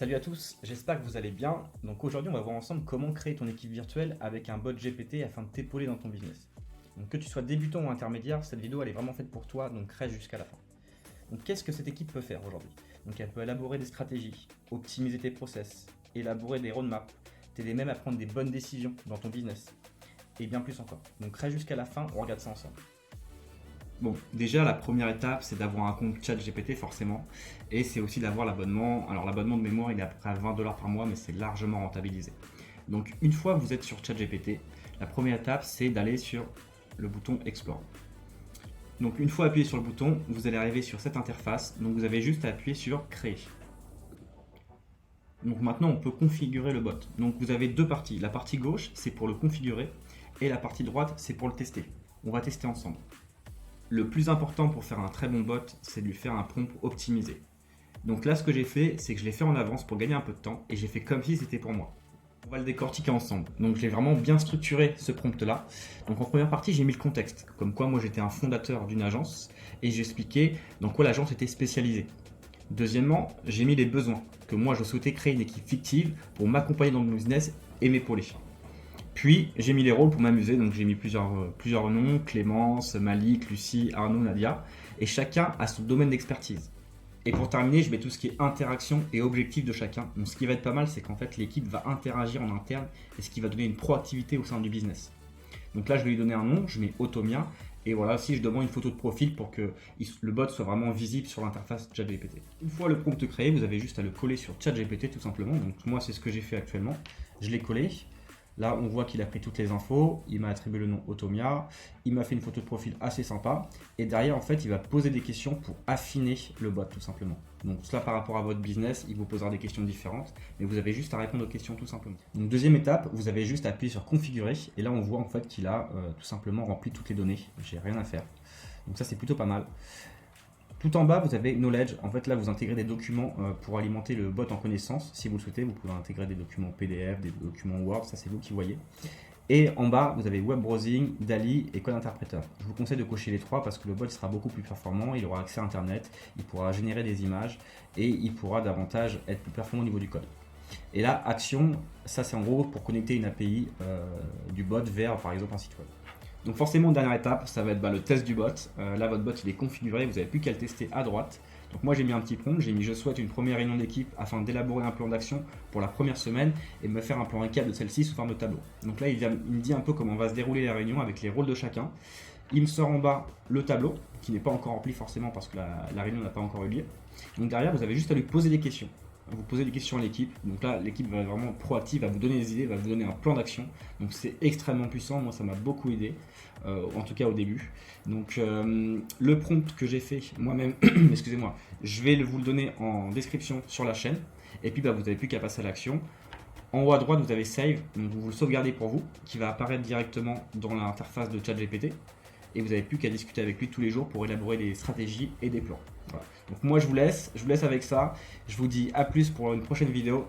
Salut à tous, j'espère que vous allez bien. Donc aujourd'hui, on va voir ensemble comment créer ton équipe virtuelle avec un bot GPT afin de t'épauler dans ton business. Donc que tu sois débutant ou intermédiaire, cette vidéo elle est vraiment faite pour toi, donc reste jusqu'à la fin. Donc qu'est-ce que cette équipe peut faire aujourd'hui? Donc elle peut élaborer des stratégies, optimiser tes process, élaborer des roadmaps, t'aider même à prendre des bonnes décisions dans ton business, et bien plus encore. Donc reste jusqu'à la fin, on regarde ça ensemble. Bon, déjà la première étape c'est d'avoir un compte ChatGPT forcément, et c'est aussi d'avoir l'abonnement. Alors l'abonnement de mémoire il est à peu près à 20 $ par mois, mais c'est largement rentabilisé. Donc une fois que vous êtes sur ChatGPT, la première étape c'est d'aller sur le bouton Explore. Donc une fois appuyé sur le bouton, vous allez arriver sur cette interface, donc vous avez juste à appuyer sur Créer. Donc maintenant on peut configurer le bot. Donc vous avez deux parties, la partie gauche c'est pour le configurer, et la partie droite c'est pour le tester. On va tester ensemble. Le plus important pour faire un très bon bot, c'est de lui faire un prompt optimisé. Donc là, ce que j'ai fait, c'est que je l'ai fait en avance pour gagner un peu de temps et j'ai fait comme si c'était pour moi. On va le décortiquer ensemble. Donc j'ai vraiment bien structuré ce prompt-là. Donc en première partie, j'ai mis le contexte. Comme quoi, moi j'étais un fondateur d'une agence et j'expliquais dans quoi l'agence était spécialisée. Deuxièmement, j'ai mis les besoins. Que moi je souhaitais créer une équipe fictive pour m'accompagner dans mon business et m'épauler. Puis j'ai mis les rôles pour m'amuser, donc j'ai mis plusieurs noms, Clémence, Malik, Lucie, Arnaud, Nadia, et chacun a son domaine d'expertise. Et pour terminer, je mets tout ce qui est interaction et objectif de chacun. Donc ce qui va être pas mal, c'est qu'en fait l'équipe va interagir en interne et ce qui va donner une proactivité au sein du business. Donc là je vais lui donner un nom, je mets Automia, et voilà, si je demande une photo de profil pour que le bot soit vraiment visible sur l'interface ChatGPT. Une fois le prompt créé, vous avez juste à le coller sur ChatGPT tout simplement. Donc moi c'est ce que j'ai fait actuellement, je l'ai collé. Là, on voit qu'il a pris toutes les infos, il m'a attribué le nom Automia, il m'a fait une photo de profil assez sympa, et derrière, en fait, il va poser des questions pour affiner le bot, tout simplement. Donc, cela par rapport à votre business, il vous posera des questions différentes, mais vous avez juste à répondre aux questions, tout simplement. Donc, deuxième étape, vous avez juste à appuyer sur Configurer, et là, on voit en fait qu'il a tout simplement rempli toutes les données. J'ai rien à faire. Donc, ça, c'est plutôt pas mal. Tout en bas, vous avez Knowledge. En fait, là, vous intégrez des documents pour alimenter le bot en connaissances. Si vous le souhaitez, vous pouvez intégrer des documents PDF, des documents Word, ça c'est vous qui voyez. Et en bas, vous avez Web Browsing, DALL-E et Code Interpreter. Je vous conseille de cocher les trois parce que le bot sera beaucoup plus performant, il aura accès à Internet, il pourra générer des images et il pourra davantage être plus performant au niveau du code. Et là, Action, ça c'est en gros pour connecter une API du bot vers par exemple un site web. Donc forcément, dernière étape, ça va être le test du bot. Là, votre bot il est configuré, vous n'avez plus qu'à le tester à droite. Donc moi j'ai mis un petit prompt, j'ai mis je souhaite une première réunion d'équipe afin d'élaborer un plan d'action pour la première semaine et me faire un plan récap de celle-ci sous forme de tableau. Donc là il me dit un peu comment va se dérouler la réunion avec les rôles de chacun. Il me sort en bas le tableau, qui n'est pas encore rempli forcément parce que la réunion n'a pas encore eu lieu. Donc derrière vous avez juste à lui poser des questions. Vous posez des questions à l'équipe, donc là l'équipe va être vraiment proactive, va vous donner des idées, va vous donner un plan d'action, donc c'est extrêmement puissant, moi ça m'a beaucoup aidé, en tout cas au début. Donc le prompt que j'ai fait moi-même, excusez-moi, je vais vous le donner en description sur la chaîne, et puis vous n'avez plus qu'à passer à l'action. En haut à droite vous avez Save, donc vous le sauvegardez pour vous, qui va apparaître directement dans l'interface de ChatGPT, et vous n'avez plus qu'à discuter avec lui tous les jours pour élaborer des stratégies et des plans. Voilà. Donc moi je vous laisse avec ça, je vous dis à plus pour une prochaine vidéo,